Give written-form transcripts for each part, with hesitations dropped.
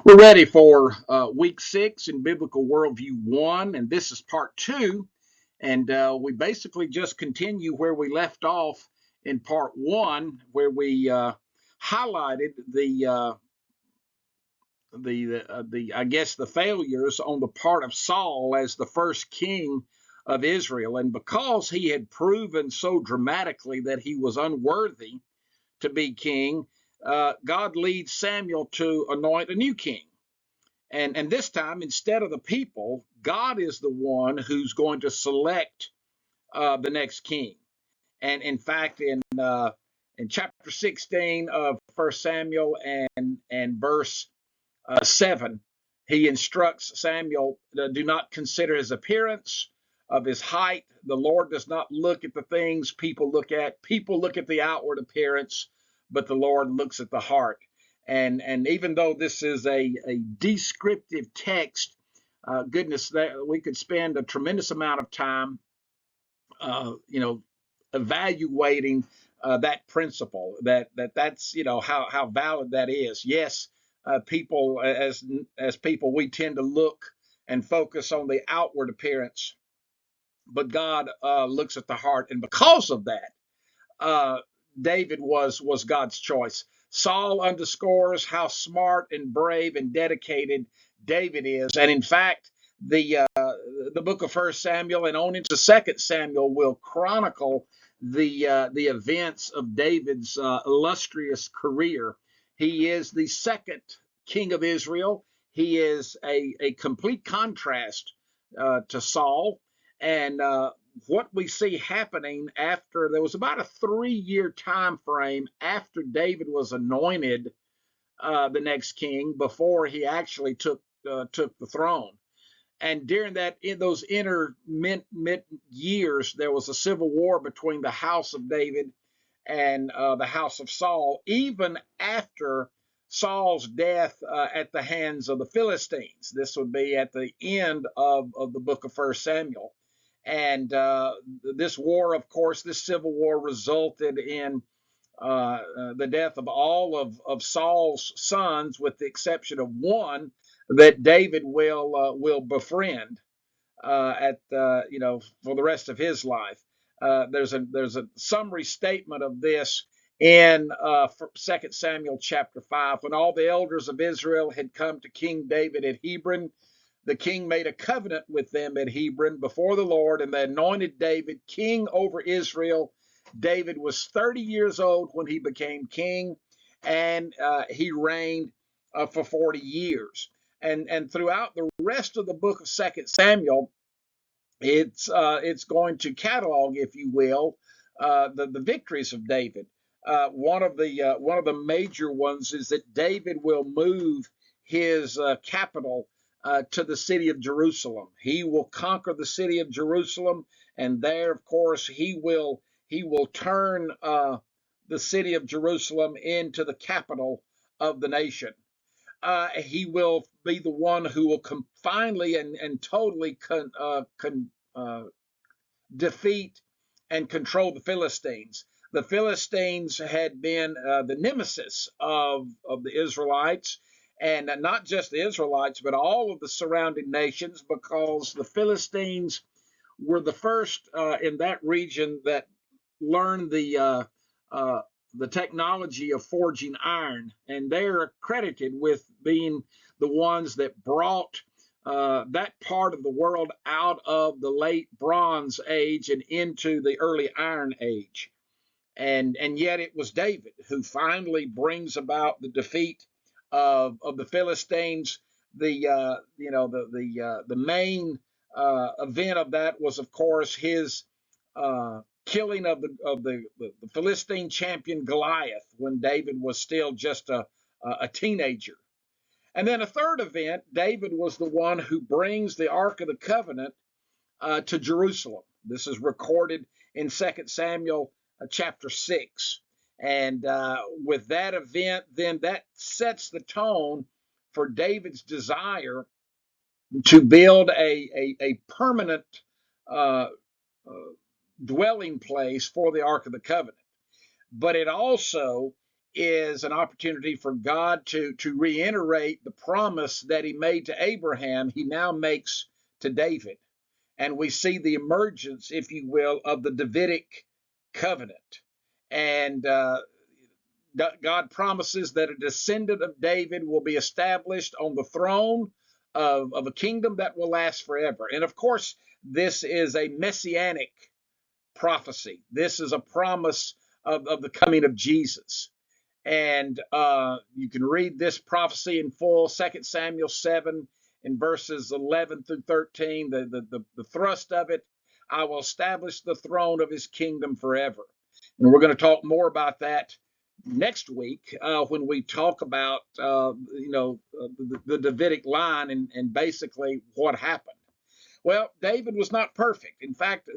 We're ready for week 6 in Biblical Worldview 1, and this is part 2. And we basically just continue where we left off in part 1, where we highlighted the I guess the failures on the part of Saul as the first king of Israel. And because he had proven so dramatically that he was unworthy to be king, God leads Samuel to anoint a new king. And this time, instead of the people, God is the one who's going to select the next king. And in fact, in chapter 16 of First Samuel and verse 7, he instructs Samuel, do not consider his appearance, of his height. The Lord does not look at the things people look at. People look at the outward appearance, but the Lord looks at the heart. And even though this is a descriptive text, goodness, that we could spend a tremendous amount of time, evaluating that principle. That's how valid that is. Yes, people as people we tend to look and focus on the outward appearance, but God looks at the heart, and because of that, uh, David was God's choice. Saul underscores how smart and brave and dedicated David is, and in fact, the book of First Samuel and on into Second Samuel will chronicle the events of David's illustrious career. He is the second king of Israel. He is a complete contrast to Saul, and what we see happening after there was about a 3-year time frame after David was anointed the next king before he actually took the throne. And during that, in those intermittent years, there was a civil war between the house of David and the house of Saul, even after Saul's death at the hands of the Philistines. This would be at the end of the book of First Samuel. And this war, of course, this civil war resulted in the death of all of Saul's sons, with the exception of one that David will befriend for the rest of his life. There's a summary statement of this in 2 Samuel chapter 5. When all the elders of Israel had come to King David at Hebron, the king made a covenant with them at Hebron before the Lord, and they anointed David king over Israel. David was 30 years old when he became king, and he reigned for 40 years. And throughout the rest of the book of Second Samuel, it's going to catalog, if you will, the victories of David. One of the major ones is that David will move his capital to the city of Jerusalem. He will conquer the city of Jerusalem, and there, of course, he will turn the city of Jerusalem into the capital of the nation. He will be the one who will finally and totally defeat and control the Philistines. The Philistines had been the nemesis of the Israelites, and not just the Israelites, but all of the surrounding nations, because the Philistines were the first in that region that learned the technology of forging iron, and they're credited with being the ones that brought that part of the world out of the late Bronze Age and into the early Iron Age. And yet it was David who finally brings about the defeat of the Philistines. The main event of that was, of course, his killing of the Philistine champion Goliath when David was still just a teenager. And then a third event, David was the one who brings the Ark of the Covenant to Jerusalem. This is recorded in 2 Samuel chapter 6. And with that event, then that sets the tone for David's desire to build a permanent uh, uh, dwelling place for the Ark of the Covenant. But it also is an opportunity for God to reiterate the promise that he made to Abraham, he now makes to David. And we see the emergence, if you will, of the Davidic covenant. And God promises that a descendant of David will be established on the throne of a kingdom that will last forever. And of course, this is a messianic prophecy. This is a promise of the coming of Jesus. And you can read this prophecy in full, 2 Samuel 7 in verses 11 through 13. The thrust of it, I will establish the throne of his kingdom forever. And we're going to talk more about that next week when we talk about, the Davidic line and basically what happened. Well, David was not perfect. In fact,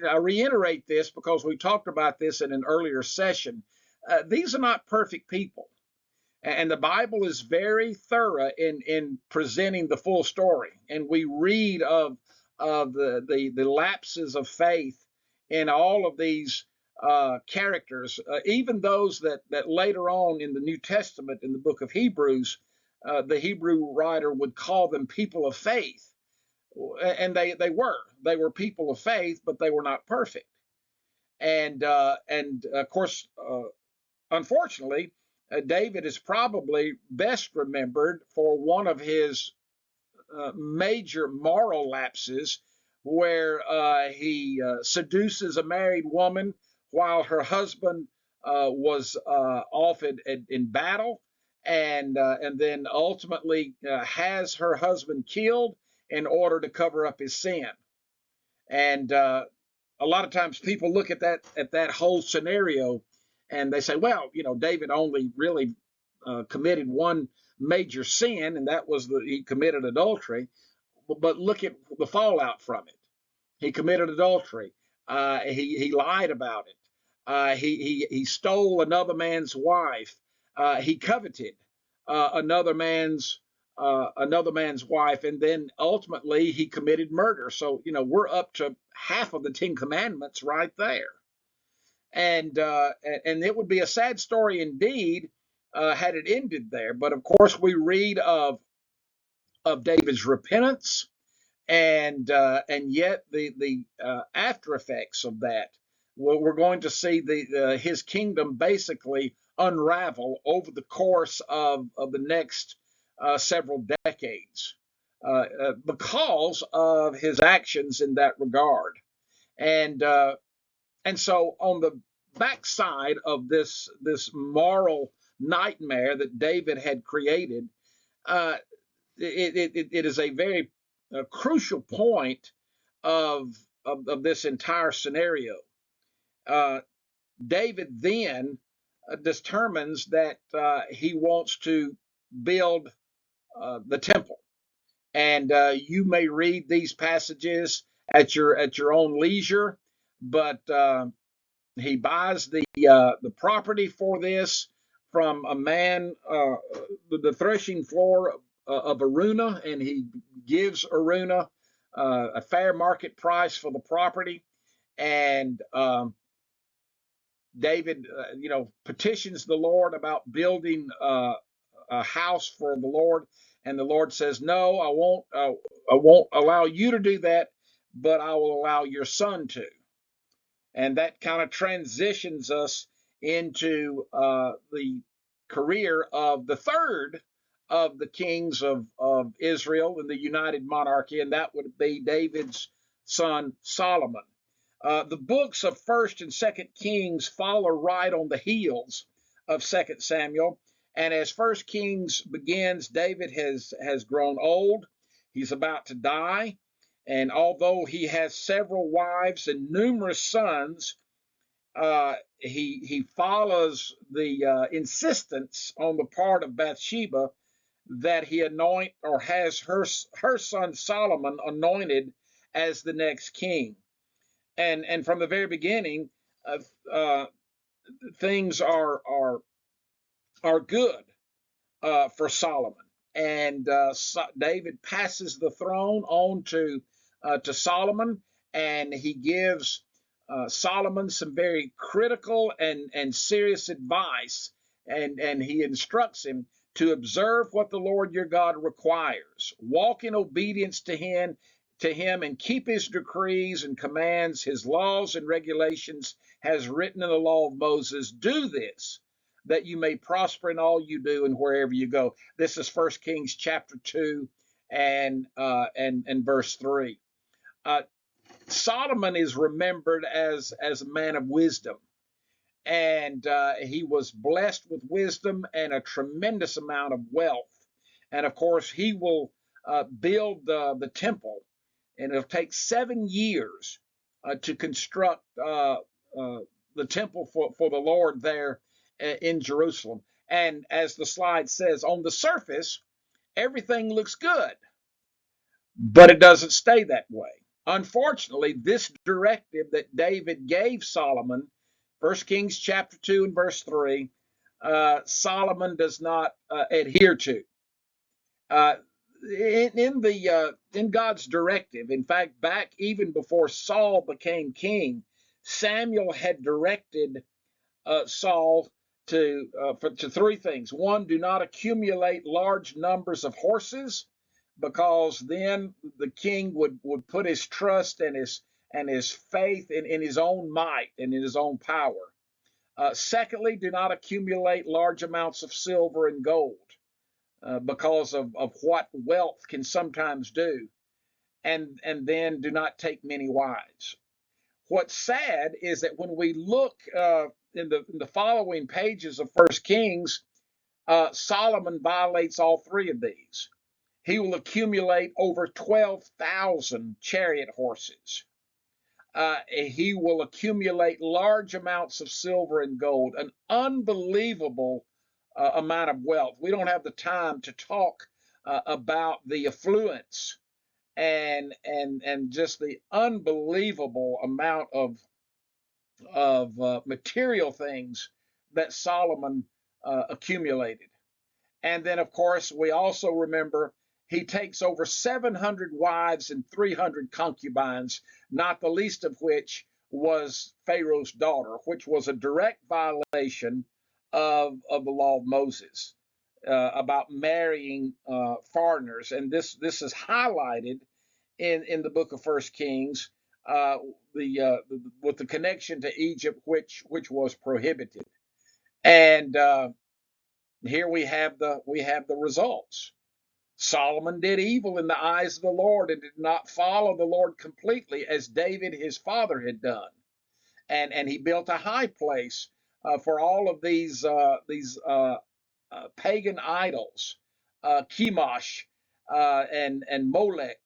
I reiterate this because we talked about this in an earlier session. These are not perfect people. And the Bible is very thorough in presenting the full story. And we read of the lapses of faith in all of these characters, even those that later on in the New Testament, in the book of Hebrews, the Hebrew writer would call them people of faith. And they were people of faith, but they were not perfect. And of course, unfortunately, David is probably best remembered for one of his major moral lapses, where he seduces a married woman while her husband was off in battle, and then ultimately has her husband killed in order to cover up his sin. And a lot of times people look at that whole scenario and they say, well, David only really committed one major sin, and that was he committed adultery. But look at the fallout from it. He committed adultery. He lied about it. He stole another man's wife. He coveted another man's wife, and then ultimately he committed murder. So we're up to half of the Ten Commandments right there, and it would be a sad story indeed had it ended there. But of course, we read of David's repentance, and yet the after effects of that. We're going to see his kingdom basically unravel over the course of the next several decades because of his actions in that regard. And so on the backside of this moral nightmare that David had created, uh, it is a very crucial point of this entire scenario. Uh, David then determines that he wants to build the temple, and you may read these passages at your own leisure. But he buys the property for this from a man, the threshing floor of Araunah, and he gives Araunah a fair market price for the property. And David, petitions the Lord about building a house for the Lord, and the Lord says, "No, I won't. I won't allow you to do that, but I will allow your son to." And that kind of transitions us into the career of the third of the kings of Israel in the united monarchy, and that would be David's son Solomon. The books of First and Second Kings follow right on the heels of Second Samuel, and as First Kings begins, David has grown old. He's about to die, and although he has several wives and numerous sons, he follows the insistence on the part of Bathsheba that he anoint or has her son Solomon anointed as the next king. And from the very beginning, uh, things are good for Solomon. And David passes the throne on to Solomon, and he gives Solomon some very critical and serious advice and he instructs him to observe what the Lord your God requires, walk in obedience to him and keep his decrees and commands, his laws and regulations, has written in the law of Moses. Do this, that you may prosper in all you do and wherever you go. This is 1 Kings chapter 2 and verse 3. Solomon is remembered as a man of wisdom, and he was blessed with wisdom and a tremendous amount of wealth. And of course, he will build the temple, and it'll take 7 years to construct the temple for the Lord there in Jerusalem. And as the slide says, on the surface, everything looks good, but it doesn't stay that way. Unfortunately, this directive that David gave Solomon, 1 Kings chapter 2 and verse 3, Solomon does not adhere to. In God's directive, in fact, back even before Saul became king, Samuel had directed Saul to 3 things. One, do not accumulate large numbers of horses, because then the king would put his trust and his faith in his own might and in his own power. Secondly, do not accumulate large amounts of silver and gold, because of what wealth can sometimes do. And then do not take many wives. What's sad is that when we look in the following pages of First Kings, Solomon violates all 3 of these. He will accumulate over 12,000 chariot horses. He will accumulate large amounts of silver and gold, an unbelievable amount of wealth. We don't have the time to talk about the affluence and just the unbelievable amount of material things that Solomon accumulated. And then, of course, we also remember he takes over 700 wives and 300 concubines, not the least of which was Pharaoh's daughter, which was a direct violation of the law of Moses about marrying foreigners. And this is highlighted in the book of First Kings, with the connection to Egypt, which was prohibited. And here we have the results. Solomon did evil in the eyes of the Lord and did not follow the Lord completely, as David his father had done. And he built a high place for all of these pagan idols, Chemosh and Molech.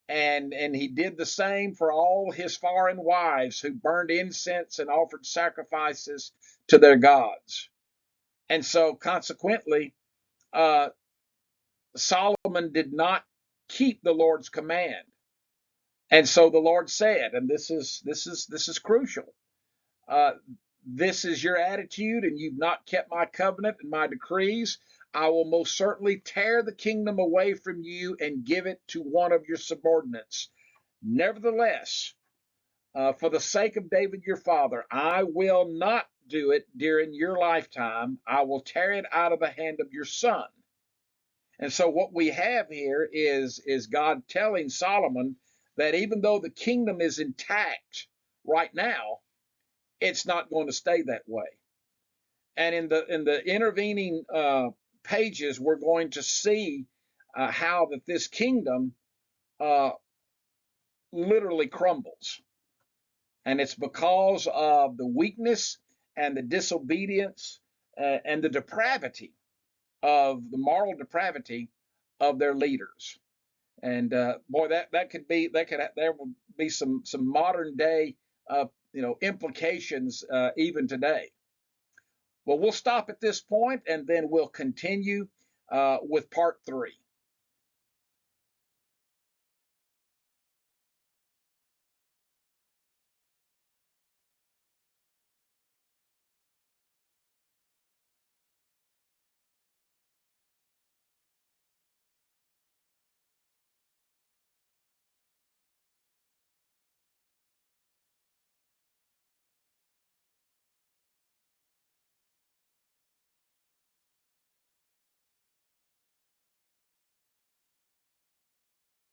And he did the same for all his foreign wives who burned incense and offered sacrifices to their gods. And so consequently, Solomon did not keep the Lord's command. And so the Lord said, and this is crucial, this is your attitude, and you've not kept my covenant and my decrees, I will most certainly tear the kingdom away from you and give it to one of your subordinates. Nevertheless, for the sake of David your father, I will not do it during your lifetime. I will tear it out of the hand of your son. And so what we have here is God telling Solomon that even though the kingdom is intact right now, it's not going to stay that way. And in the intervening pages, we're going to see how that this kingdom literally crumbles. And it's because of the weakness and the disobedience and the depravity of the moral depravity of their leaders. And boy, there will be some modern day implications even today. Well, we'll stop at this point, and then we'll continue with part 3.